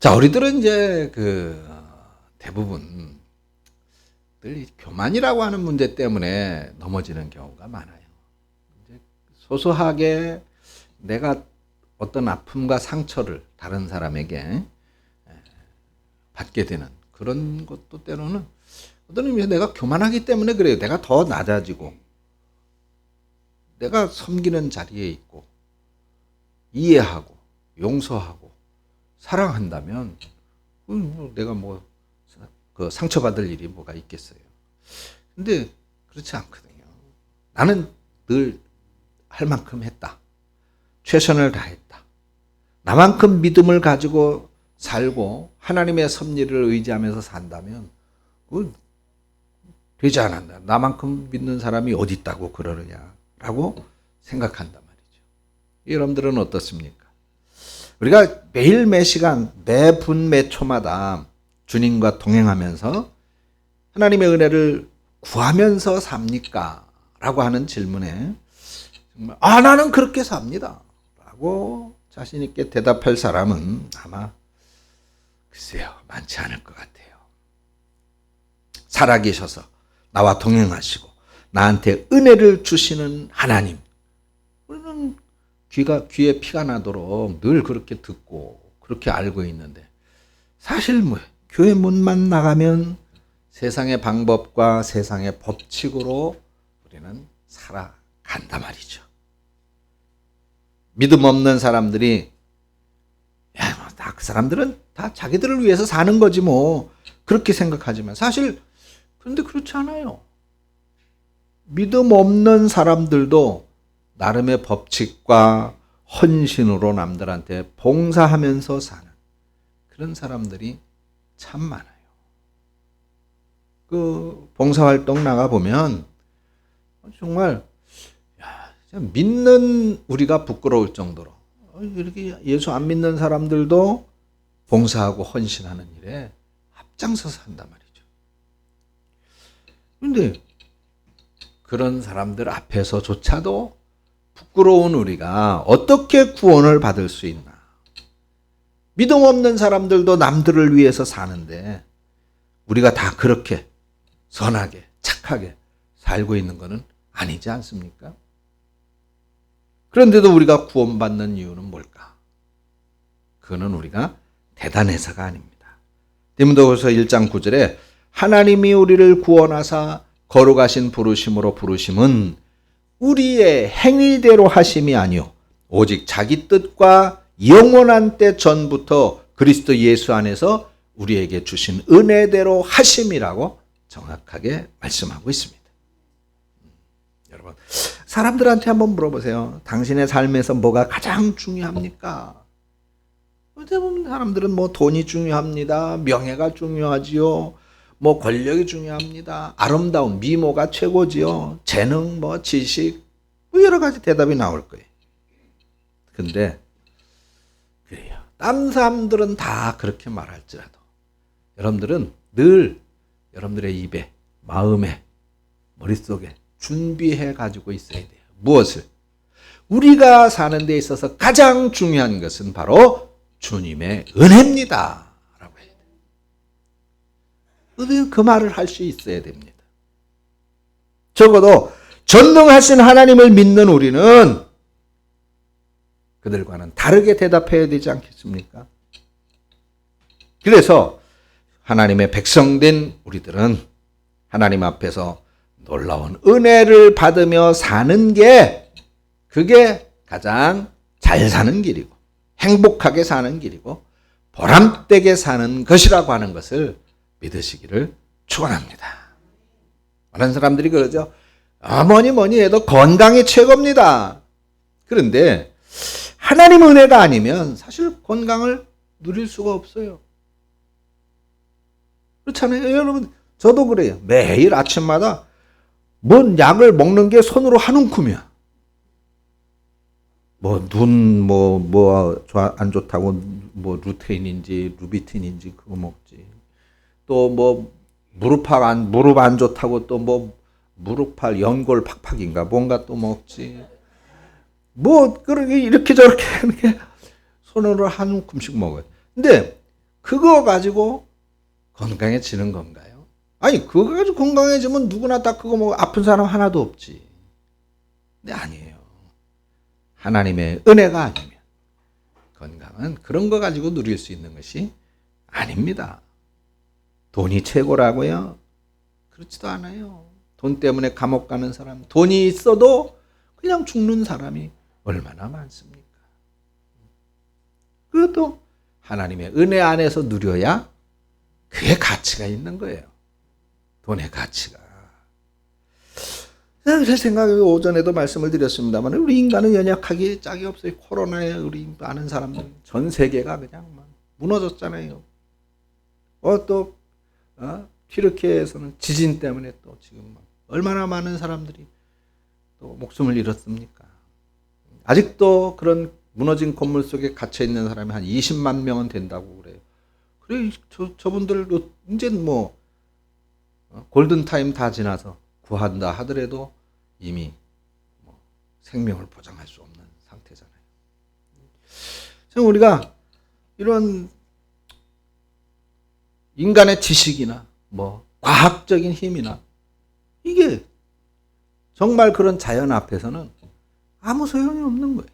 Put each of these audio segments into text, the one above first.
자, 우리들은 이제 대부분 늘 교만이라고 하는 문제 때문에 넘어지는 경우가 많아요. 이제 소소하게 내가 어떤 아픔과 상처를 다른 사람에게 받게 되는 그런 것도 때로는 어떤 의미에서 내가 교만하기 때문에 그래요. 내가 더 낮아지고 내가 섬기는 자리에 있고 이해하고 용서하고 사랑한다면 내가 상처받을 일이 뭐가 있겠어요. 근데 그렇지 않거든요. 나는 늘 할 만큼 했다. 최선을 다했다. 나만큼 믿음을 가지고 살고 하나님의 섭리를 의지하면서 산다면 되지 않았나. 나만큼 믿는 사람이 어디 있다고 그러느냐라고 생각한단 말이죠. 여러분들은 어떻습니까? 우리가 매일 매 시간 매 분 매 초마다 주님과 동행하면서 하나님의 은혜를 구하면서 삽니까? 라고 하는 질문에 정말 나는 그렇게 삽니다 라고 자신 있게 대답할 사람은 아마 글쎄요 많지 않을 것 같아요. 살아계셔서 나와 동행하시고 나한테 은혜를 주시는 하나님, 우리는 귀에 피가 나도록 늘 그렇게 듣고 그렇게 알고 있는데 사실 교회 문만 나가면 세상의 방법과 세상의 법칙으로 우리는 살아간단 말이죠. 믿음 없는 사람들이 그 사람들은 다 자기들을 위해서 사는 거지 그렇게 생각하지만 사실 그런데 그렇지 않아요. 믿음 없는 사람들도 나름의 법칙과 헌신으로 남들한테 봉사하면서 사는 그런 사람들이 참 많아요. 봉사활동 나가보면 정말 믿는 우리가 부끄러울 정도로 이렇게 예수 안 믿는 사람들도 봉사하고 헌신하는 일에 앞장서서 한단 말이죠. 그런데 그런 사람들 앞에서조차도 부끄러운 우리가 어떻게 구원을 받을 수 있나. 믿음 없는 사람들도 남들을 위해서 사는데 우리가 다 그렇게 선하게 착하게 살고 있는 것은 아니지 않습니까? 그런데도 우리가 구원받는 이유는 뭘까? 그거는 우리가 대단해서가 아닙니다. 디모데후서 1장 9절에 하나님이 우리를 구원하사 거룩하신 부르심으로 부르심은 우리의 행위대로 하심이 아니요 오직 자기 뜻과 영원한 때 전부터 그리스도 예수 안에서 우리에게 주신 은혜대로 하심이라고 정확하게 말씀하고 있습니다. 여러분, 사람들한테 한번 물어보세요. 당신의 삶에서 뭐가 가장 중요합니까? 대부분 사람들은 돈이 중요합니다. 명예가 중요하지요. 권력이 중요합니다. 아름다운 미모가 최고지요. 재능, 지식, 여러 가지 대답이 나올 거예요. 근데 그래요. 다른 사람들은 다 그렇게 말할지라도 여러분들은 늘 여러분들의 입에, 마음에, 머릿속에 준비해 가지고 있어야 돼요. 무엇을? 우리가 사는 데 있어서 가장 중요한 것은 바로 주님의 은혜입니다. 라고 해야 돼요. 그 말을 할 수 있어야 됩니다. 적어도 전능하신 하나님을 믿는 우리는 그들과는 다르게 대답해야 되지 않겠습니까? 그래서 하나님의 백성된 우리들은 하나님 앞에서 놀라운 은혜를 받으며 사는 게 그게 가장 잘 사는 길이고 행복하게 사는 길이고 보람되게 사는 것이라고 하는 것을 믿으시기를 축원합니다. 많은 사람들이 그러죠. 뭐니 해도 건강이 최고입니다. 그런데 하나님 은혜가 아니면 사실 건강을 누릴 수가 없어요. 그렇잖아요. 여러분, 저도 그래요. 매일 아침마다 뭔 약을 먹는 게 손으로 한 움큼이야. 눈, 안 좋다고, 루테인인지, 루비틴인지, 그거 먹지. 또 무릎 안 좋다고 또 무릎팔 연골 팍팍인가, 뭔가 또 먹지. 그렇게 이렇게 저렇게 손으로 한 움큼씩 먹어요. 근데 그거 가지고 건강해지는 건가요? 아니, 그거 가지고 건강해지면 누구나 다 그거 뭐 아픈 사람 하나도 없지. 근데 아니에요. 하나님의 은혜가 아니면 건강은 그런 거 가지고 누릴 수 있는 것이 아닙니다. 돈이 최고라고요? 그렇지도 않아요. 돈 때문에 감옥 가는 사람, 돈이 있어도 그냥 죽는 사람이 얼마나 많습니까? 그것도 하나님의 은혜 안에서 누려야 그게 가치가 있는 거예요. 돈의 가치가. 제 생각에 오전에도 말씀을 드렸습니다만 우리 인간은 연약하기에 짝이 없어요. 코로나에 우리 많은 사람들 전 세계가 그냥 막 무너졌잖아요. 또 튀르키예에서는 지진 때문에 또 지금 얼마나 많은 사람들이 또 목숨을 잃었습니까? 아직도 그런 무너진 건물 속에 갇혀 있는 사람이 한 20만 명은 된다고 그래요. 그래, 저분들도 이제 뭐 골든 타임 다 지나서 구한다 하더라도 이미 뭐 생명을 보장할 수 없는 상태잖아요. 지금 우리가 이런 인간의 지식이나 뭐 과학적인 힘이나 이게 정말 그런 자연 앞에서는 아무 소용이 없는 거예요.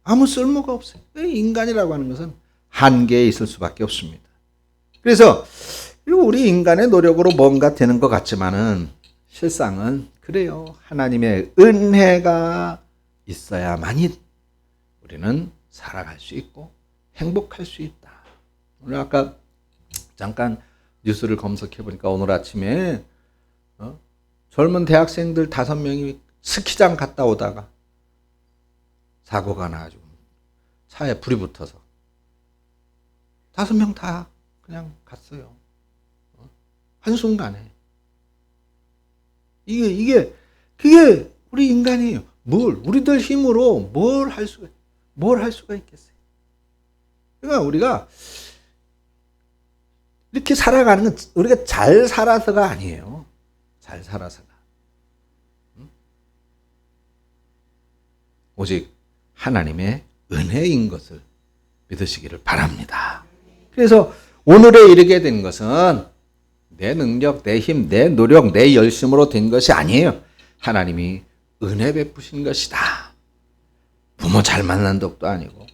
아무 쓸모가 없어요. 인간이라고 하는 것은 한계에 있을 수밖에 없습니다. 그래서 우리 인간의 노력으로 뭔가 되는 것 같지만은 실상은 그래요. 하나님의 은혜가 있어야만이 우리는 살아갈 수 있고 행복할 수 있다. 오늘 아까 잠깐 뉴스를 검색해 보니까 오늘 아침에 젊은 대학생들 5명이 스키장 갔다 오다가 사고가 나가지고 차에 불이 붙어서 5명 다 그냥 갔어요. 한순간에. 그게 우리 인간이에요. 우리들 힘으로 뭘 할 수가 있겠어요. 그러니까 우리가 이렇게 살아가는 건 우리가 잘 살아서가 아니에요. 잘 살아서가. 오직 하나님의 은혜인 것을 믿으시기를 바랍니다. 그래서 오늘에 이르게 된 것은 내 능력, 내 힘, 내 노력, 내 열심으로 된 것이 아니에요. 하나님이 은혜 베푸신 것이다. 부모 잘 만난 덕도 아니고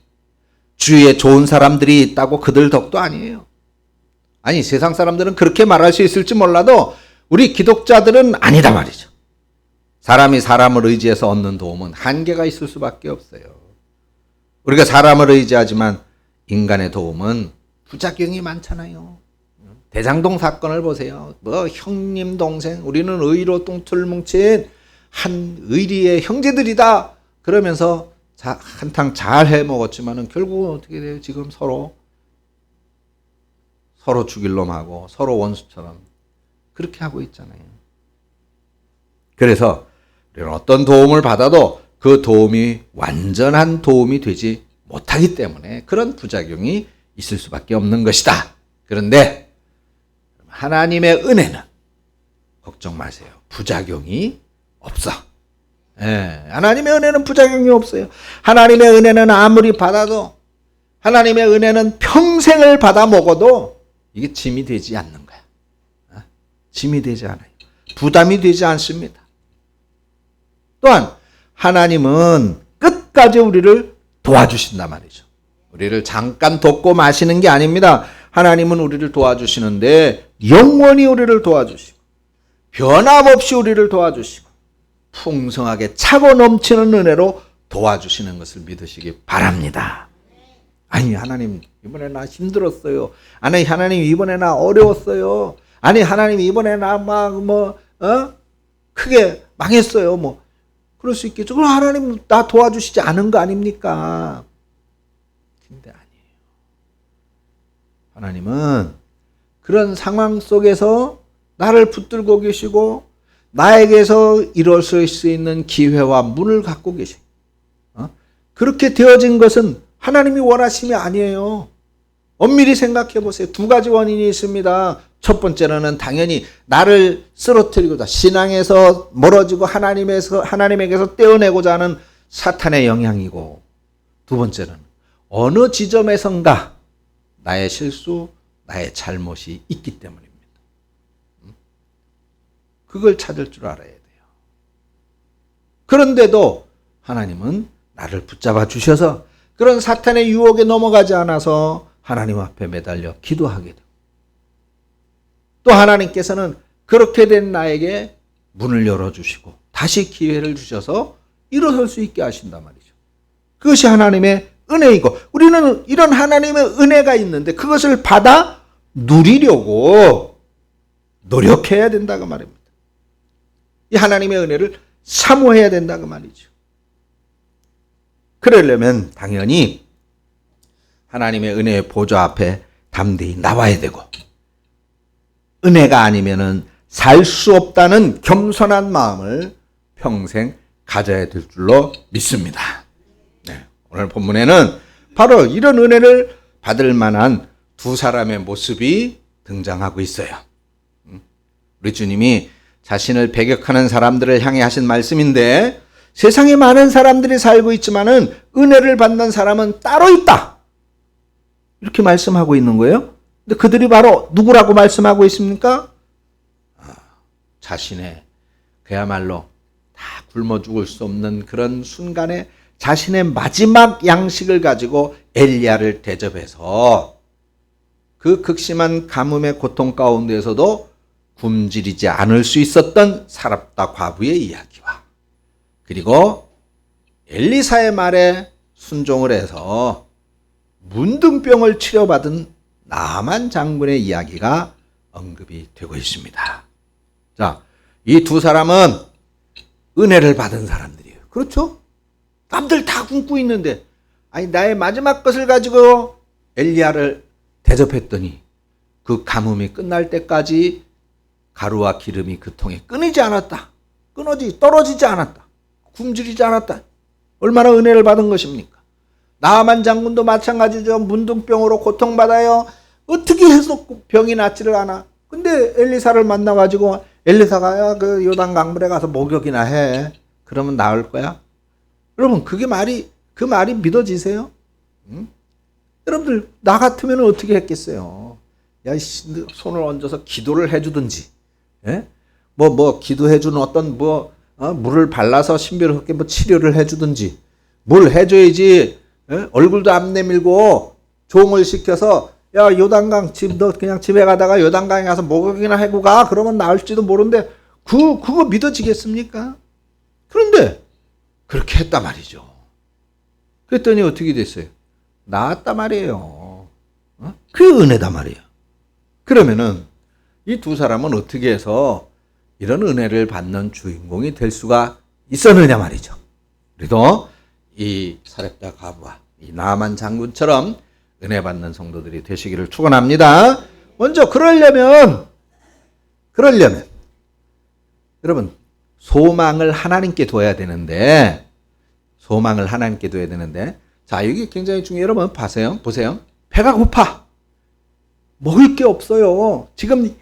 주위에 좋은 사람들이 있다고 그들 덕도 아니에요. 아니, 세상 사람들은 그렇게 말할 수 있을지 몰라도 우리 기독자들은 아니다 말이죠. 사람이 사람을 의지해서 얻는 도움은 한계가 있을 수밖에 없어요. 우리가 사람을 의지하지만 인간의 도움은 부작용이 많잖아요. 대장동 사건을 보세요. 형님 동생, 우리는 의로 똥틀 뭉친 한 의리의 형제들이다. 그러면서 한탕 잘 해먹었지만은 결국은 어떻게 돼요? 지금 서로 죽일 놈하고 서로 원수처럼 그렇게 하고 있잖아요. 그래서 우리는 어떤 도움을 받아도 그 도움이 완전한 도움이 되지 못하기 때문에 그런 부작용이 있을 수밖에 없는 것이다. 그런데 하나님의 은혜는 걱정 마세요. 부작용이 없어. 하나님의 은혜는 부작용이 없어요. 하나님의 은혜는 아무리 받아도, 하나님의 은혜는 평생을 받아 먹어도 이게 짐이 되지 않는 거야. 짐이 되지 않아요. 부담이 되지 않습니다. 또한 하나님은 끝까지 우리를 도와주신단 말이죠. 우리를 잠깐 돕고 마시는 게 아닙니다. 하나님은 우리를 도와주시는데 영원히 우리를 도와주시고 변함없이 우리를 도와주시고 풍성하게 차고 넘치는 은혜로 도와주시는 것을 믿으시기 바랍니다. 아니, 하나님 이번에 나 힘들었어요. 아니, 하나님 이번에 나 어려웠어요. 아니, 하나님 이번에 나 크게 망했어요. 그럴 수 있겠죠. 그럼 하나님 나 도와주시지 않은 거 아닙니까? 근데 아니에요. 하나님은 그런 상황 속에서 나를 붙들고 계시고 나에게서 이루어질 수 있는 기회와 문을 갖고 계세요. 그렇게 되어진 것은 하나님이 원하심이 아니에요. 엄밀히 생각해 보세요. 2가지 원인이 있습니다. 첫 번째로는 당연히 나를 쓰러뜨리고자 신앙에서 멀어지고 하나님에게서 떼어내고자 하는 사탄의 영향이고, 두 번째는 어느 지점에선가 나의 실수, 나의 잘못이 있기 때문입니다. 그걸 찾을 줄 알아야 돼요. 그런데도 하나님은 나를 붙잡아 주셔서 그런 사탄의 유혹에 넘어가지 않아서 하나님 앞에 매달려 기도하게 되고, 또 하나님께서는 그렇게 된 나에게 문을 열어주시고 다시 기회를 주셔서 일어설 수 있게 하신단 말이죠. 그것이 하나님의 은혜이고, 우리는 이런 하나님의 은혜가 있는데 그것을 받아 누리려고 노력해야 된다고 말입니다. 이 하나님의 은혜를 사모해야 된다고 말이죠. 그러려면 당연히 하나님의 은혜의 보좌 앞에 담대히 나와야 되고, 은혜가 아니면은 살 수 없다는 겸손한 마음을 평생 가져야 될 줄로 믿습니다. 네, 오늘 본문에는 바로 이런 은혜를 받을 만한 두 사람의 모습이 등장하고 있어요. 우리 주님이 자신을 배격하는 사람들을 향해 하신 말씀인데, 세상에 많은 사람들이 살고 있지만은 은혜를 받는 사람은 따로 있다, 이렇게 말씀하고 있는 거예요. 근데 그들이 바로 누구라고 말씀하고 있습니까? 자신의 그야말로 다 굶어 죽을 수 없는 그런 순간에 자신의 마지막 양식을 가지고 엘리야를 대접해서 그 극심한 가뭄의 고통 가운데에서도 굶주리지 않을 수 있었던 사랍다 과부의 이야기와, 그리고 엘리사의 말에 순종을 해서 문둥병을 치료받은 나만 장군의 이야기가 언급이 되고 있습니다. 자, 이 두 사람은 은혜를 받은 사람들이에요. 그렇죠? 남들 다 굶고 있는데, 아니 나의 마지막 것을 가지고 엘리야를 대접했더니 그 가뭄이 끝날 때까지 가루와 기름이 그 통에 끊이지 않았다. 떨어지지 않았다. 굶주리지 않았다. 얼마나 은혜를 받은 것입니까? 나아만 장군도 마찬가지죠. 문둥병으로 고통받아요. 어떻게 해서 병이 낫지를 않아. 근데 엘리사를 만나가지고 엘리사가 야, 그 요단 강물에 가서 목욕이나 해. 그러면 나을 거야. 여러분, 그 말이 믿어지세요? 응? 여러분들, 나 같으면 어떻게 했겠어요? 야, 손을 얹어서 기도를 해주든지, 예? 기도해주는 어떤 물을 발라서 신비롭게 치료를 해주든지, 뭘 해줘야지, 예? 얼굴도 안 내밀고 종을 시켜서 야, 요단강 너 그냥 집에 가다가 요단강에 가서 목욕이나 하고 가. 그러면 나을지도 모르는데 그거 믿어지겠습니까? 그런데 그렇게 했단 말이죠. 그랬더니 어떻게 됐어요? 나았단 말이에요. 그게 은혜단 말이에요. 그러면은 이 두 사람은 어떻게 해서 이런 은혜를 받는 주인공이 될 수가 있었느냐 말이죠. 그래도 이 사렙다 과부와 이 나아만 장군처럼 은혜 받는 성도들이 되시기를 축원합니다. 먼저 그러려면 여러분, 소망을 하나님께 둬야 되는데, 자, 여기 굉장히 중요해요. 여러분 보세요. 배가 고파. 먹을 게 없어요. 지금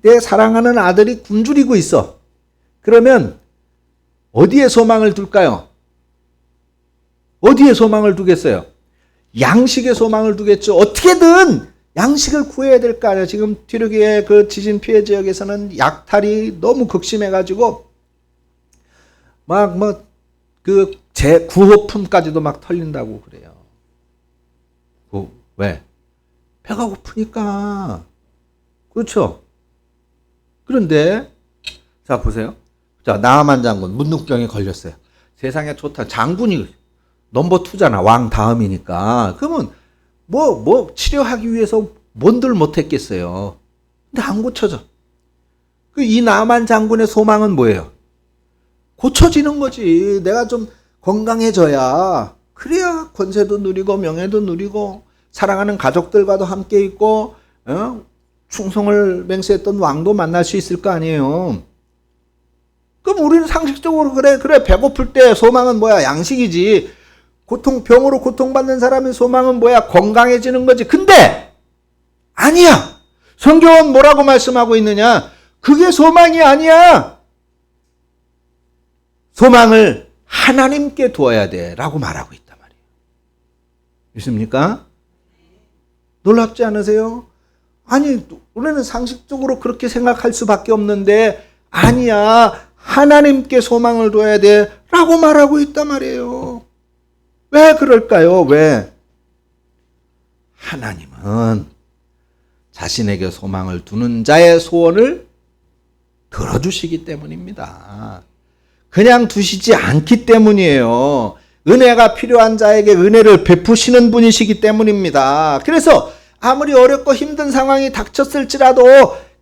내 사랑하는 아들이 굶주리고 있어. 그러면 어디에 소망을 둘까요? 어디에 소망을 두겠어요? 양식에 소망을 두겠죠. 어떻게든 양식을 구해야 될 거 아니에요. 지금 튀르기의 그 지진 피해 지역에서는 약탈이 너무 극심해가지고 구호품까지도 막 털린다고 그래요. 왜? 배가 고프니까. 그렇죠? 그런데 자 보세요. 자, 나아만 장군 문둥병에 걸렸어요. 세상에 좋다. 장군이 넘버 2잖아. 왕 다음이니까. 그러면 치료하기 위해서 뭔들 못했겠어요. 근데 안 고쳐져. 이 나아만 장군의 소망은 뭐예요? 고쳐지는 거지. 내가 좀 건강해져야, 그래야 권세도 누리고 명예도 누리고 사랑하는 가족들과도 함께 있고 충성을 맹세했던 왕도 만날 수 있을 거 아니에요. 그럼 우리는 상식적으로 그래 배고플 때 소망은 뭐야? 양식이지. 병으로 고통받는 사람의 소망은 뭐야? 건강해지는 거지. 근데 아니야. 성경은 뭐라고 말씀하고 있느냐? 그게 소망이 아니야. 소망을 하나님께 두어야 돼 라고 말하고 있단 말이에요. 믿습니까? 놀랍지 않으세요? 아니, 우리는 상식적으로 그렇게 생각할 수밖에 없는데, 아니야, 하나님께 소망을 둬야 돼 라고 말하고 있단 말이에요. 왜 그럴까요? 왜? 하나님은 자신에게 소망을 두는 자의 소원을 들어주시기 때문입니다. 그냥 두시지 않기 때문이에요. 은혜가 필요한 자에게 은혜를 베푸시는 분이시기 때문입니다. 그래서 아무리 어렵고 힘든 상황이 닥쳤을지라도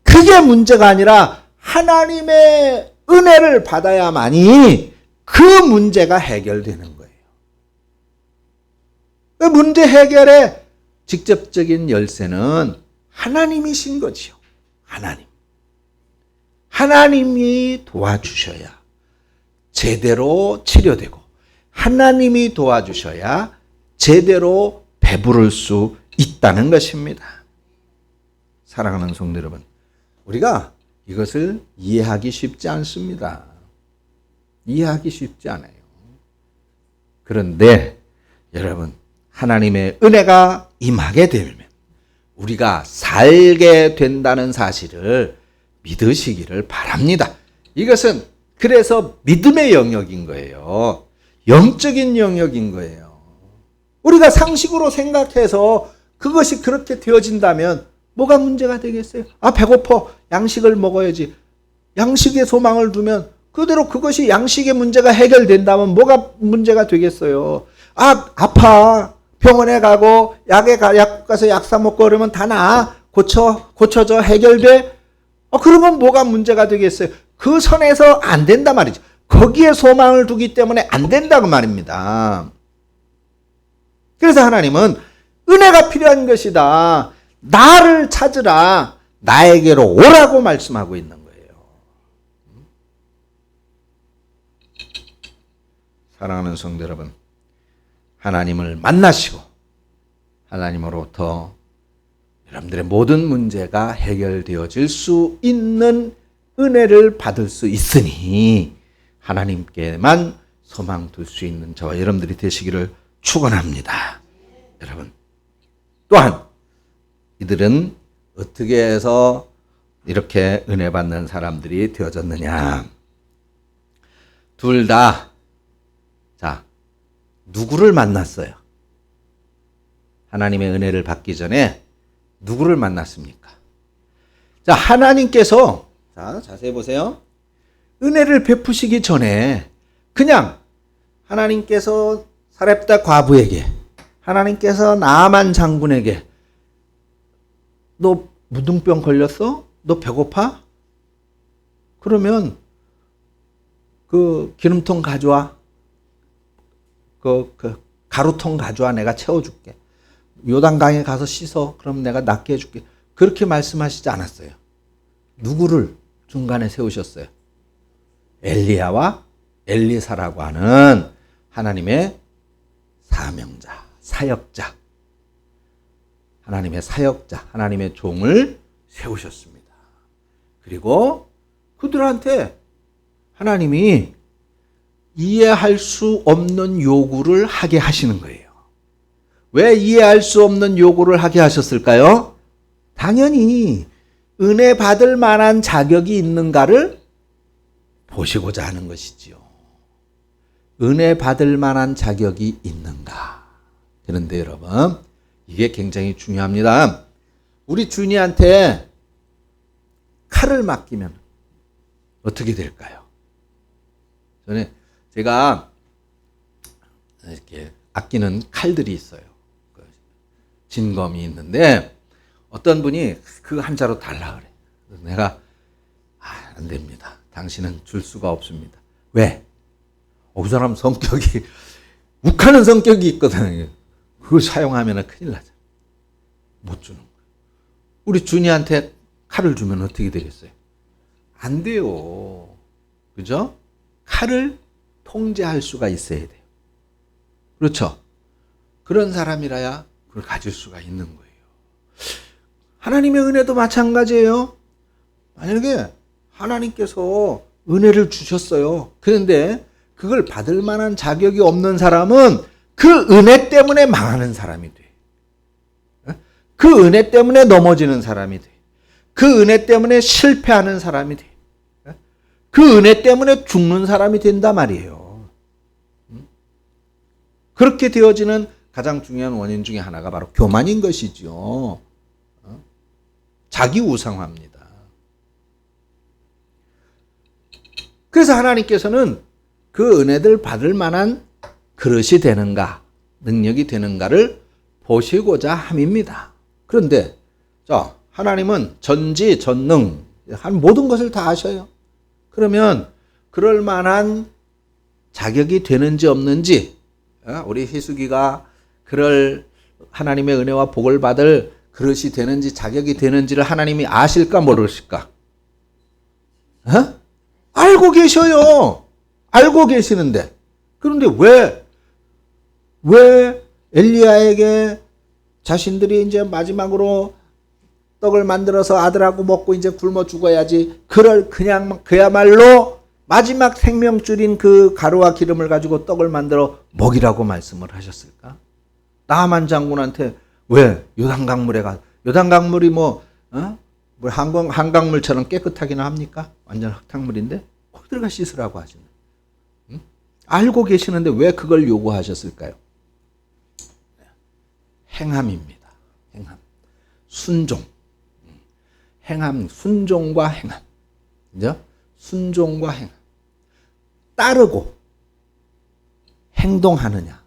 그게 문제가 아니라 하나님의 은혜를 받아야만이 그 문제가 해결되는 거예요. 그 문제 해결의 직접적인 열쇠는 하나님이신 거지요. 하나님. 하나님이 도와주셔야 제대로 치료되고, 하나님이 도와주셔야 제대로 배부를 수 있다는 것입니다. 사랑하는 성도 여러분, 우리가 이것을 이해하기 쉽지 않습니다. 이해하기 쉽지 않아요. 그런데 여러분, 하나님의 은혜가 임하게 되면 우리가 살게 된다는 사실을 믿으시기를 바랍니다. 이것은 그래서 믿음의 영역인 거예요. 영적인 영역인 거예요. 우리가 상식으로 생각해서 그것이 그렇게 되어진다면 뭐가 문제가 되겠어요? 아, 배고파. 양식을 먹어야지. 양식에 소망을 두면 그대로 그것이 양식의 문제가 해결된다면 뭐가 문제가 되겠어요? 아, 아파. 병원에 가고 약 가서 약 사 먹고 그러면 다 나아. 고쳐져. 해결돼. 그러면 뭐가 문제가 되겠어요? 그 선에서 안 된단 말이죠. 거기에 소망을 두기 때문에 안 된다고 말입니다. 그래서 하나님은 은혜가 필요한 것이다. 나를 찾으라. 나에게로 오라고 말씀하고 있는 거예요. 사랑하는 성도 여러분, 하나님을 만나시고 하나님으로부터 여러분들의 모든 문제가 해결되어질 수 있는 은혜를 받을 수 있으니 하나님께만 소망 둘 수 있는 저와 여러분들이 되시기를 축원합니다. 여러분, 또한 이들은 어떻게 해서 이렇게 은혜 받는 사람들이 되어졌느냐? 둘 다, 자, 누구를 만났어요? 하나님의 은혜를 받기 전에 누구를 만났습니까? 자, 하나님께서, 자, 자세히 보세요. 은혜를 베푸시기 전에 그냥 하나님께서 사렙다 과부에게, 하나님께서 나아만 장군에게, 너 무등병 걸렸어? 너 배고파? 그러면 그 기름통 가져와. 그 가루통 가져와. 내가 채워줄게. 요단강에 가서 씻어. 그럼 내가 낫게 해줄게. 그렇게 말씀하시지 않았어요. 누구를 중간에 세우셨어요? 엘리야와 엘리사라고 하는 하나님의 사명자, 사역자, 하나님의 사역자, 하나님의 종을 세우셨습니다. 그리고 그들한테 하나님이 이해할 수 없는 요구를 하게 하시는 거예요. 왜 이해할 수 없는 요구를 하게 하셨을까요? 당연히 은혜 받을 만한 자격이 있는가를 보시고자 하는 것이지요. 은혜 받을 만한 자격이 있는가? 그런데 여러분, 이게 굉장히 중요합니다. 우리 준이한테 칼을 맡기면 어떻게 될까요? 제가 이렇게 아끼는 칼들이 있어요. 진검이 있는데 어떤 분이 그 한 자로 달라 그래. 내가 안 됩니다. 당신은 줄 수가 없습니다. 왜? 그 사람 성격이 욱하는 성격이 있거든요. 그걸 사용하면 큰일 나잖아. 못 주는 거예요. 우리 준이한테 칼을 주면 어떻게 되겠어요? 안 돼요. 그죠? 칼을 통제할 수가 있어야 돼요. 그렇죠? 그런 사람이라야 그걸 가질 수가 있는 거예요. 하나님의 은혜도 마찬가지예요. 만약에 하나님께서 은혜를 주셨어요. 그런데 그걸 받을 만한 자격이 없는 사람은 그 은혜 때문에 망하는 사람이 돼. 그 은혜 때문에 넘어지는 사람이 돼. 그 은혜 때문에 실패하는 사람이 돼. 그 은혜 때문에 죽는 사람이 된단 말이에요. 그렇게 되어지는 가장 중요한 원인 중에 하나가 바로 교만인 것이죠. 자기 우상화입니다. 그래서 하나님께서는 그 은혜들 받을 만한 그릇이 되는가, 능력이 되는가를 보시고자 함입니다. 그런데 하나님은 전지 전능 한 모든 것을 다 아셔요. 그러면 그럴 만한 자격이 되는지 없는지, 우리 희숙이가 그럴 하나님의 은혜와 복을 받을 그릇이 되는지 자격이 되는지를 하나님이 아실까 모르실까? 알고 계셔요. 알고 계시는데. 그런데 왜 엘리야에게 자신들이 이제 마지막으로 떡을 만들어서 아들하고 먹고 이제 굶어 죽어야지, 그야말로 마지막 생명줄인 그 가루와 기름을 가지고 떡을 만들어 먹이라고 말씀을 하셨을까? 나만 장군한테 왜 요단강물에 요단강물이 한강물처럼 깨끗하기는 합니까? 완전 흙탕물인데 거기 들어가 씻으라고 하시네. 알고 계시는데 왜 그걸 요구하셨을까요? 행함입니다. 행함. 순종. 행함, 순종과 행함. 그죠? 순종과 행함. 따르고 행동하느냐라고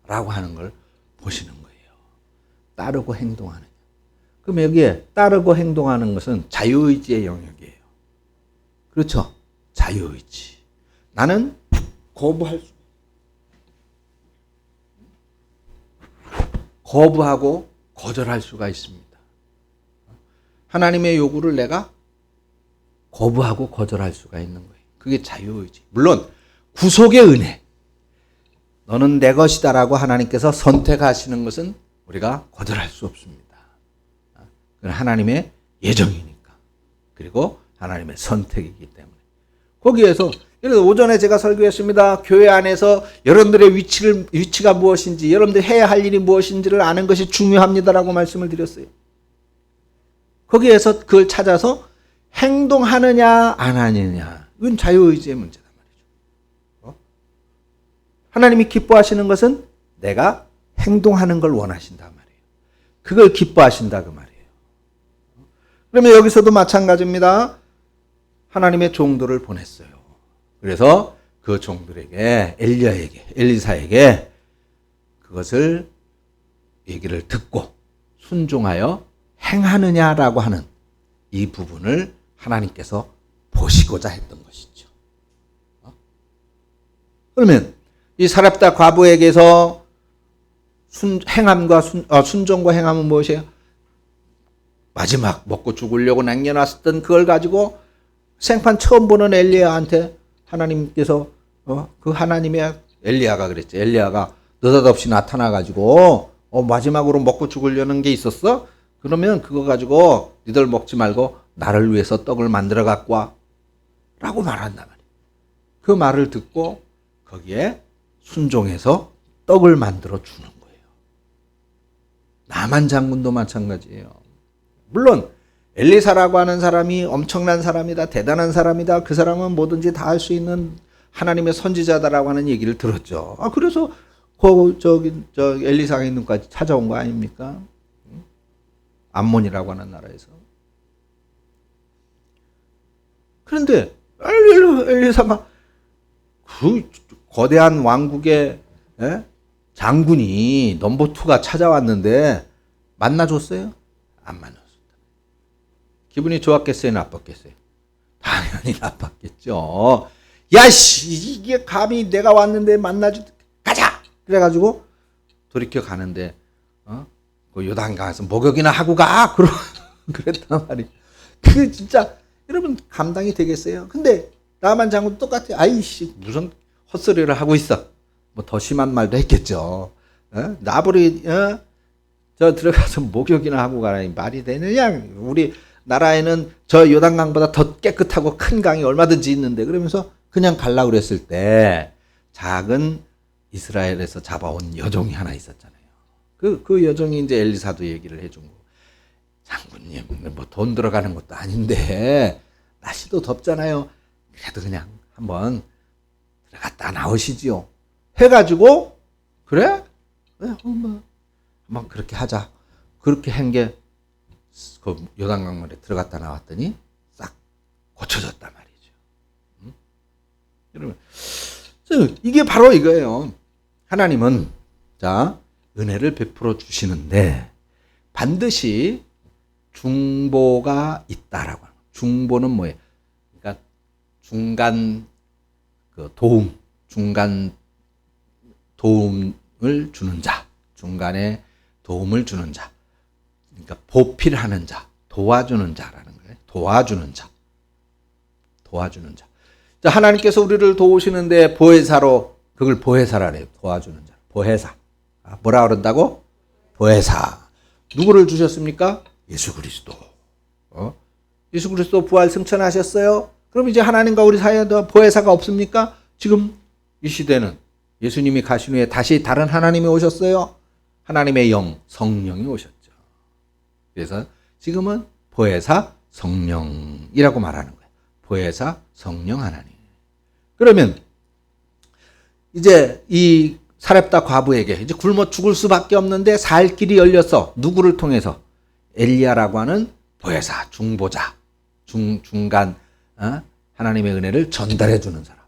하는 걸 보시는 거예요. 따르고 행동하느냐. 그럼 여기에 따르고 행동하는 것은 자유의지의 영역이에요. 그렇죠? 자유의지. 나는 거부하고 거절할 수가 있습니다. 하나님의 요구를 내가 거부하고 거절할 수가 있는 거예요. 그게 자유의지. 물론 구속의 은혜, 너는 내 것이다라고 하나님께서 선택하시는 것은 우리가 거절할 수 없습니다. 그건 하나님의 예정이니까. 그리고 하나님의 선택이기 때문에. 거기에서 예를 들어 오전에 제가 설교했습니다. 교회 안에서 여러분들의 위치가 무엇인지, 여러분들이 해야 할 일이 무엇인지를 아는 것이 중요합니다라고 말씀을 드렸어요. 거기에서 그걸 찾아서 행동하느냐 안 하느냐, 이건 자유의지의 문제단 말이죠. 하나님이 기뻐하시는 것은 내가 행동하는 걸 원하신단 말이에요. 그걸 기뻐하신다 그 말이에요. 그러면 여기서도 마찬가지입니다. 하나님의 종들을 보냈어요. 그래서 그 종들에게, 엘리사에게 그것을 얘기를 듣고 순종하여 행하느냐라고 하는 이 부분을 하나님께서 보시고자 했던 것이죠. 그러면 이 사렙다 과부에게서 순종과 행함은 무엇이에요? 마지막 먹고 죽으려고 남겨놨었던 그걸 가지고 생판 처음 보는 엘리야한테 하나님께서 그 하나님의 엘리야가 그랬죠. 엘리야가 느닷없이 나타나가지고 마지막으로 먹고 죽으려는 게 있었어? 그러면 그거 가지고 니들 먹지 말고 나를 위해서 떡을 만들어 갖고 와 라고 말한단 말이에요. 그 말을 듣고 거기에 순종해서 떡을 만들어 주는 거예요. 나만 장군도 마찬가지예요. 물론 엘리사라고 하는 사람이 엄청난 사람이다, 대단한 사람이다, 그 사람은 뭐든지 다 할 수 있는 하나님의 선지자다라고 하는 얘기를 들었죠. 그래서 엘리사가 있는 데까지 찾아온 거 아닙니까? 암몬이라고 하는 나라에서. 그런데 엘리사가 그 거대한 왕국의 장군이 넘버 2가 찾아왔는데 만나줬어요? 안 만나줬다. 기분이 좋았겠어요? 나빴겠어요? 당연히 나빴겠죠. 야씨, 이게 감히 내가 왔는데 만나주, 가자! 그래가지고 돌이켜 가는데 그 요단강에서 목욕이나 하고 가! 그랬단 말이에요. 그게 진짜 여러분 감당이 되겠어요? 근데 나만 장군 똑같아요. 아이씨, 무슨 헛소리를 하고 있어. 뭐 더 심한 말도 했겠죠. 나불이 저 들어가서 목욕이나 하고 가라, 말이 되느냐? 우리 나라에는 저 요단강보다 더 깨끗하고 큰 강이 얼마든지 있는데, 그러면서 그냥 가려고 그랬을 때 작은 이스라엘에서 잡아온 여종이 하나 있었잖아요. 그 여종이 이제 엘리사도 얘기를 해준 거. 장군님, 뭐 돈 들어가는 것도 아닌데 날씨도 덥잖아요. 그래도 그냥 한번 들어갔다 나오시지요. 해가지고 그래? 한번 그렇게 하자. 그렇게 한 게 그 요단강물에 들어갔다 나왔더니 싹 고쳐졌단 말이죠. 여러분, 이게 바로 이거예요. 하나님은 자 은혜를 베풀어 주시는데 반드시 중보가 있다라고 하는 거예요. 중보는 뭐예요? 그러니까 중간 그 도움, 중간 도움을 주는 자, 중간에 도움을 주는 자, 그러니까 보필하는 자, 도와주는 자라는 거예요. 도와주는 자, 도와주는 자. 자, 하나님께서 우리를 도우시는데 보혜사로 그걸 보혜사라 그래요. 도와주는 자, 보혜사. 뭐라 그런다고? 보혜사. 누구를 주셨습니까? 예수 그리스도. 예수 그리스도 부활 승천하셨어요? 그럼 이제 하나님과 우리 사이에 보혜사가 없습니까? 지금 이 시대는 예수님이 가신 후에 다시 다른 하나님이 오셨어요. 하나님의 영, 성령이 오셨죠. 그래서 지금은 보혜사 성령이라고 말하는 거예요. 보혜사 성령 하나님. 그러면 이제 이 사렙다 과부에게 이제 굶어 죽을 수밖에 없는데 살 길이 열렸어. 누구를 통해서? 엘리야라고 하는 보혜사, 중보자, 중간 하나님의 은혜를 전달해 주는 사람.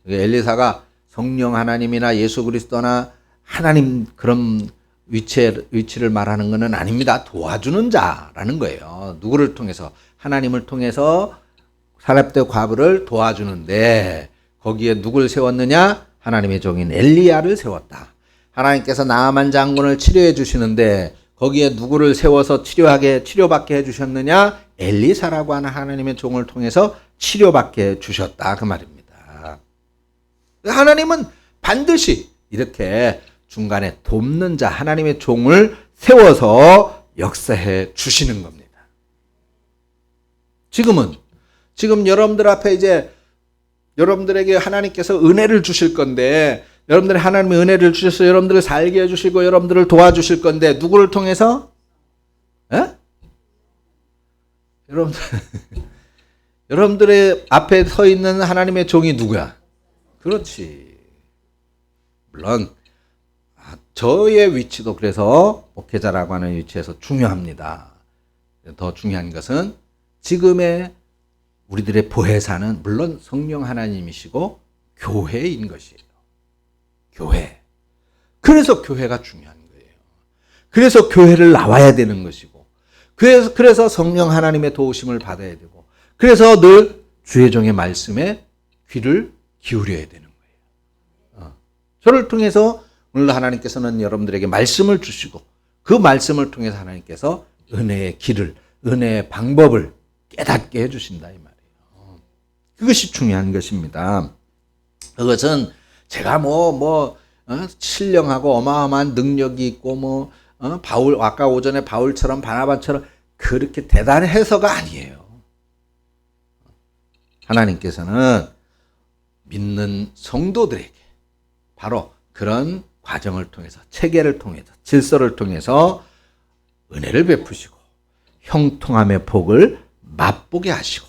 엘리사가 성령 하나님이나 예수 그리스도나 하나님 그런 위치를 말하는 것은 아닙니다. 도와주는 자라는 거예요. 누구를 통해서? 하나님을 통해서 사렙다 과부를 도와주는데 거기에 누굴 세웠느냐? 하나님의 종인 엘리야를 세웠다. 하나님께서 나아만 장군을 치료해 주시는데 거기에 누구를 세워서 치료받게 해주셨느냐? 엘리사라고 하는 하나님의 종을 통해서 치료받게 해주셨다. 그 말입니다. 하나님은 반드시 이렇게 중간에 돕는 자, 하나님의 종을 세워서 역사해 주시는 겁니다. 지금 여러분들 앞에 이제 여러분들에게 하나님께서 은혜를 주실 건데 여러분들이 하나님의 은혜를 주셔서 여러분들을 살게 해주시고 여러분들을 도와주실 건데 누구를 통해서? 여러분들의 앞에 서 있는 하나님의 종이 누구야? 그렇지. 물론 저의 위치도 그래서 목회자라고 하는 위치에서 중요합니다. 더 중요한 것은 지금의 우리들의 보혜사는 물론 성령 하나님이시고 교회인 것이에요. 교회. 그래서 교회가 중요한 거예요. 그래서 교회를 나와야 되는 것이고 그래서 성령 하나님의 도우심을 받아야 되고 그래서 늘 주의 종의 말씀에 귀를 기울여야 되는 거예요. 저를 통해서 오늘 하나님께서는 여러분들에게 말씀을 주시고 그 말씀을 통해서 하나님께서 은혜의 길을, 은혜의 방법을 깨닫게 해주신다 이 말이에요. 그것이 중요한 것입니다. 그것은 제가 신령하고 어마어마한 능력이 있고 바울 아까 오전에 바울처럼 바나바처럼 그렇게 대단해서가 아니에요. 하나님께서는 믿는 성도들에게 바로 그런 과정을 통해서 체계를 통해서 질서를 통해서 은혜를 베푸시고 형통함의 복을 맛보게 하시고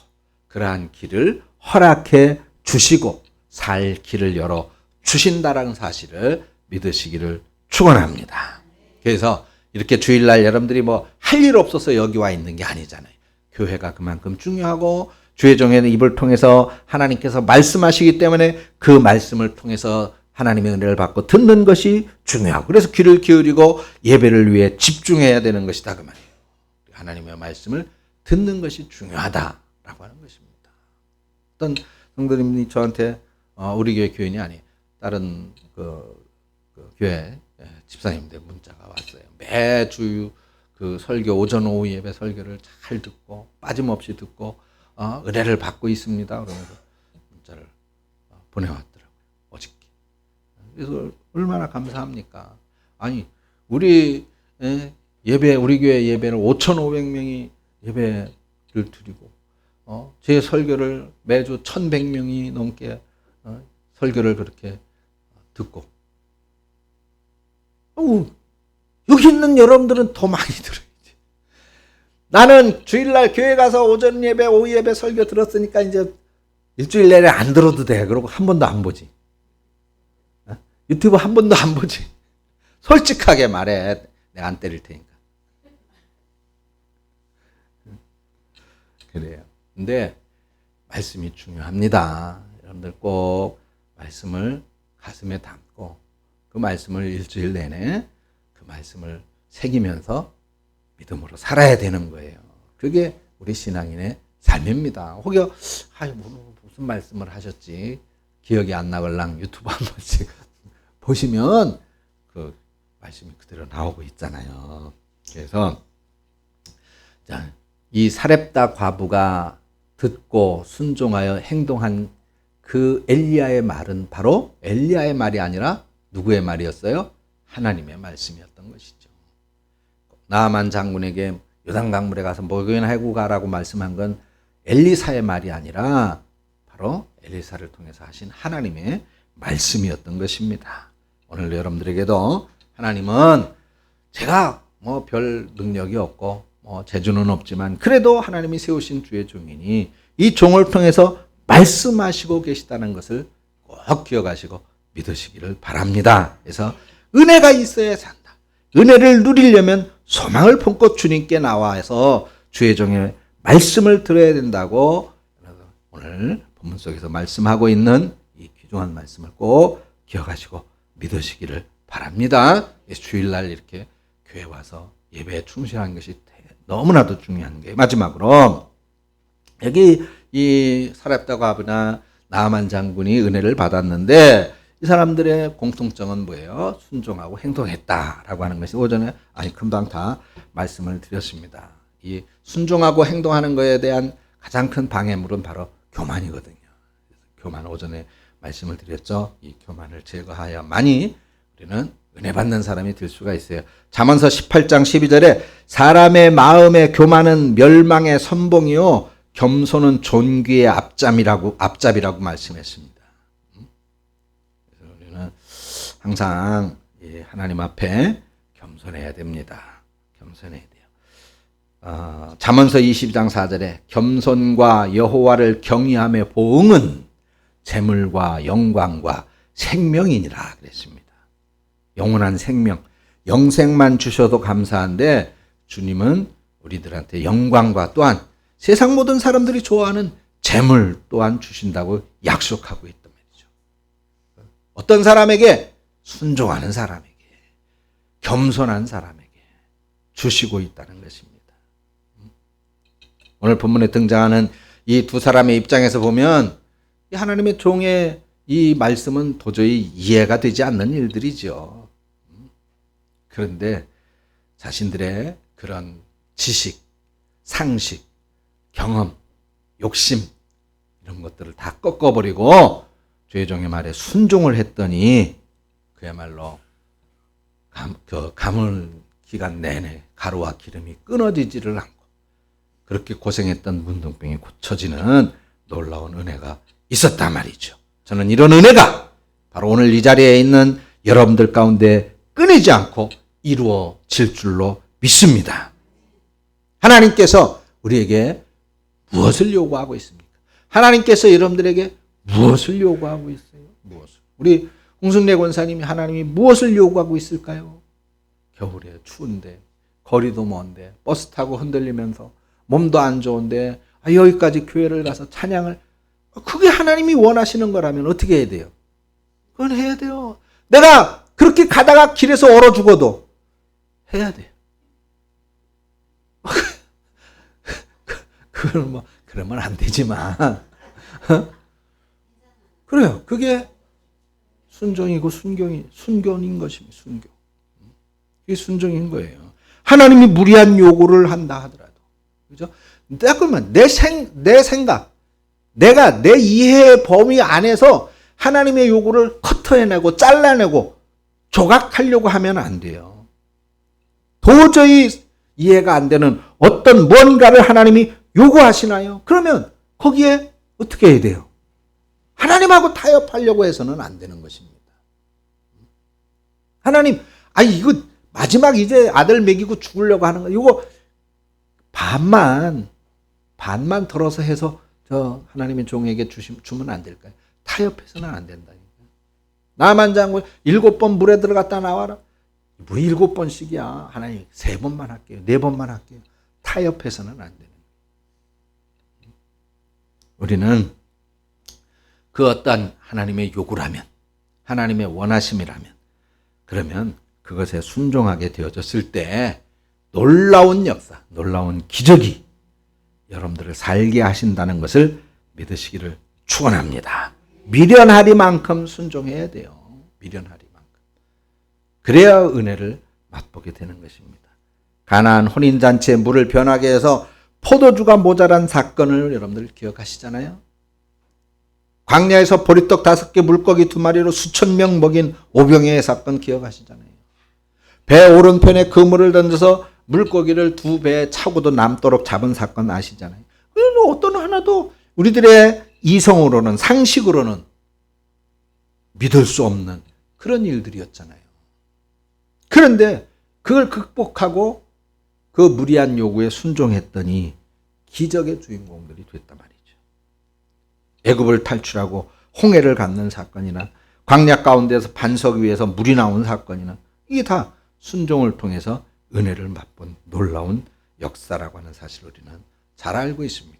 그러한 길을 허락해 주시고 살 길을 열어 주신다라는 사실을 믿으시기를 축원합니다. 그래서 이렇게 주일날 여러분들이 할 일 없어서 여기 와 있는 게 아니잖아요. 교회가 그만큼 중요하고 주의 종의 입을 통해서 하나님께서 말씀하시기 때문에 그 말씀을 통해서 하나님의 은혜를 받고 듣는 것이 중요하고 그래서 귀를 기울이고 예배를 위해 집중해야 되는 것이다 그 말이에요. 하나님의 말씀을 듣는 것이 중요하다라고 하는 것입니다. 어떤 성도님이 저한테 우리 교회 교인이 아니에요. 다른 그 교회 집사님들 문자가 왔어요. 매주 그 설교 오전 오후 예배 설교를 잘 듣고 빠짐없이 듣고 은혜를 받고 있습니다. 그러면서 문자를 보내왔더라고요. 어저께. 그래서 얼마나 감사합니까? 아니 우리 예배 우리 교회 예배를 5,500명이 예배를 드리고 제 설교를 매주 1,100명이 넘게 설교를 그렇게 듣고 여기 있는 여러분들은 더 많이 들어야지. 나는 주일날 교회 가서 오전 예배, 오후 예배 설교 들었으니까 이제 일주일 내내 안 들어도 돼. 그러고 한 번도 안 보지. 유튜브 한 번도 안 보지. 솔직하게 말해. 내가 안 때릴 테니까. 그래요. 근데 말씀이 중요합니다. 여러분들 꼭 말씀을 가슴에 담고 그 말씀을 일주일 내내 그 말씀을 새기면서 믿음으로 살아야 되는 거예요. 그게 우리 신앙인의 삶입니다. 혹여 무슨 말씀을 하셨지 기억이 안 나걸랑 유튜브 한 번씩 보시면 그 말씀이 그대로 나오고 있잖아요. 그래서 자, 이 사렙다 과부가 듣고 순종하여 행동한 그 엘리야의 말은 바로 엘리야의 말이 아니라 누구의 말이었어요? 하나님의 말씀이었던 것이죠. 나아만 장군에게 요단강물에 가서 목욕이나 하고 가라고 말씀한 건 엘리사의 말이 아니라 바로 엘리사를 통해서 하신 하나님의 말씀이었던 것입니다. 오늘 여러분들에게도 하나님은 제가 뭐 별 능력이 없고 뭐 재주는 없지만 그래도 하나님이 세우신 주의 종이니 이 종을 통해서 말씀하시고 계시다는 것을 꼭 기억하시고 믿으시기를 바랍니다. 그래서 은혜가 있어야 산다. 은혜를 누리려면 소망을 품고 주님께 나와서 주의 종의 말씀을 들어야 된다고 오늘 본문 속에서 말씀하고 있는 이 귀중한 말씀을 꼭 기억하시고 믿으시기를 바랍니다. 주일날 이렇게 교회 와서 예배에 충실하는 것이 너무나도 중요한 게 마지막으로 여기 이 사렙다 과부나 나아만 장군이 은혜를 받았는데 이 사람들의 공통점은 뭐예요? 순종하고 행동했다라고 하는 것이 오전에 금방 다 말씀을 드렸습니다. 이 순종하고 행동하는 것에 대한 가장 큰 방해물은 바로 교만이거든요. 교만 오전에 말씀을 드렸죠. 이 교만을 제거하여만이 우리는 은혜 받는 사람이 될 수가 있어요. 잠언서 18장 12절에 사람의 마음의 교만은 멸망의 선봉이요 겸손은 존귀의 앞잡이라고 말씀했습니다. 그래서 우리는 항상 하나님 앞에 겸손해야 됩니다. 겸손해야 돼요. 잠언서 22장 4절에 겸손과 여호와를 경외함의 보응은 재물과 영광과 생명이니라 그랬습니다. 영원한 생명, 영생만 주셔도 감사한데 주님은 우리들한테 영광과 또한 세상 모든 사람들이 좋아하는 재물 또한 주신다고 약속하고 있단 말이죠. 어떤 사람에게? 순종하는 사람에게, 겸손한 사람에게 주시고 있다는 것입니다. 오늘 본문에 등장하는 이 두 사람의 입장에서 보면 이 하나님의 종의 이 말씀은 도저히 이해가 되지 않는 일들이죠. 그런데 자신들의 그런 지식, 상식, 경험, 욕심 이런 것들을 다 꺾어버리고 주의 종의 말에 순종을 했더니 그야말로 가물 기간 내내 가루와 기름이 끊어지지를 않고 그렇게 고생했던 문둥병이 고쳐지는 놀라운 은혜가 있었단 말이죠. 저는 이런 은혜가 바로 오늘 이 자리에 있는 여러분들 가운데 끊이지 않고 이루어질 줄로 믿습니다. 하나님께서 우리에게 무엇을 요구하고 있습니까? 하나님께서 여러분들에게 무엇을 요구하고 있어요? 무엇을? 우리 홍승래 권사님이 하나님이 무엇을 요구하고 있을까요? 겨울에 추운데 거리도 먼데 버스 타고 흔들리면서 몸도 안 좋은데 여기까지 교회를 가서 찬양을 그게 하나님이 원하시는 거라면 어떻게 해야 돼요? 그건 해야 돼요. 내가 그렇게 가다가 길에서 얼어 죽어도 해야 돼요. 그건 뭐 그러면 안 되지만 그래요. 그게 순종이고 순교인 것입니다. 순교. 이게 순종인 거예요. 하나님이 무리한 요구를 한다 하더라도, 그죠? 그러면 내 생각, 내가 내 이해의 범위 안에서 하나님의 요구를 커트해내고 잘라내고 조각하려고 하면 안 돼요. 도저히 이해가 안 되는 어떤 뭔가를 하나님이 요구하시나요? 그러면 거기에 어떻게 해야 돼요? 하나님하고 타협하려고 해서는 안 되는 것입니다. 하나님, 이거 마지막 이제 아들 먹이고 죽으려고 하는 거, 이거 반만 털어서 해서 저 하나님의 종에게 주면 안 될까요? 타협해서는 안 된다니까. 나만 장군 7번 물에 들어갔다 나와라. 뭐 7번씩이야. 하나님 3번만 할게요. 4번만 할게요. 타협해서는 안 되는 거예요. 우리는 그 어떤 하나님의 요구라면, 하나님의 원하심이라면, 그러면 그것에 순종하게 되어졌을 때 놀라운 역사, 놀라운 기적이 여러분들을 살게 하신다는 것을 믿으시기를 축원합니다. 미련하리만큼 순종해야 돼요. 미련하리만큼. 그래야 은혜를 맛보게 되는 것입니다. 가나안 혼인잔치에 물을 변하게 해서 포도주가 모자란 사건을 여러분들 기억하시잖아요. 광야에서 보리떡 5개 물고기 2마리로 수천 명 먹인 오병이의 사건 기억하시잖아요. 배 오른편에 그물을 던져서 물고기를 2배에 차고도 남도록 잡은 사건 아시잖아요. 어떤 하나도 우리들의 이성으로는, 상식으로는 믿을 수 없는 그런 일들이었잖아요. 그런데 그걸 극복하고 그 무리한 요구에 순종했더니 기적의 주인공들이 됐단 말이죠. 애굽을 탈출하고 홍해를 갖는 사건이나 광야 가운데서 반석 위에서 물이 나온 사건이나 이게 다 순종을 통해서 은혜를 맛본 놀라운 역사라고 하는 사실을 우리는 잘 알고 있습니다.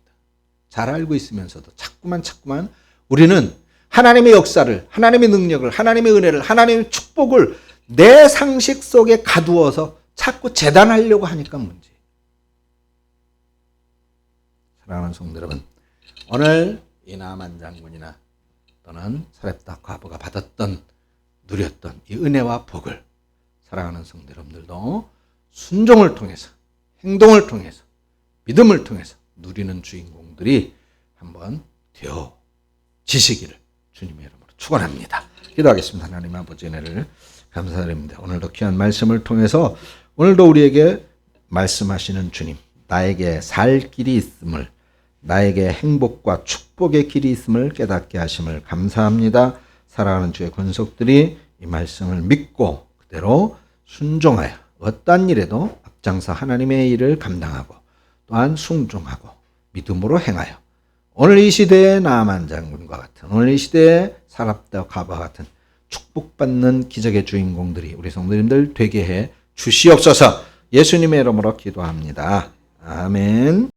잘 알고 있으면서도 자꾸만 우리는 하나님의 역사를, 하나님의 능력을, 하나님의 은혜를, 하나님의 축복을 내 상식 속에 가두어서 자꾸 재단하려고 하니까 문제예요. 사랑하는 성도 여러분, 오늘 이 나만 장군이나 또는 사렙다 과부가 받았던, 누렸던 이 은혜와 복을 사랑하는 성도 여러분들도 순종을 통해서, 행동을 통해서, 믿음을 통해서 누리는 주인공들이 한번 되어지시기를 주님의 이름으로 축원합니다. 기도하겠습니다. 하나님 아버지 은혜를 감사드립니다. 오늘도 귀한 말씀을 통해서 오늘도 우리에게 말씀하시는 주님, 나에게 살 길이 있음을, 나에게 행복과 축복의 길이 있음을 깨닫게 하심을 감사합니다. 사랑하는 주의 권속들이 이 말씀을 믿고 그대로 순종하여 어떠한 일에도 앞장서 하나님의 일을 감당하고 또한 순종하고 믿음으로 행하여 오늘 이 시대의 나아만 장군과 같은, 오늘 이 시대의 사랍다 가바 같은 축복받는 기적의 주인공들이 우리 성도님들 되게 해 주시옵소서. 예수님의 이름으로 기도합니다. 아멘.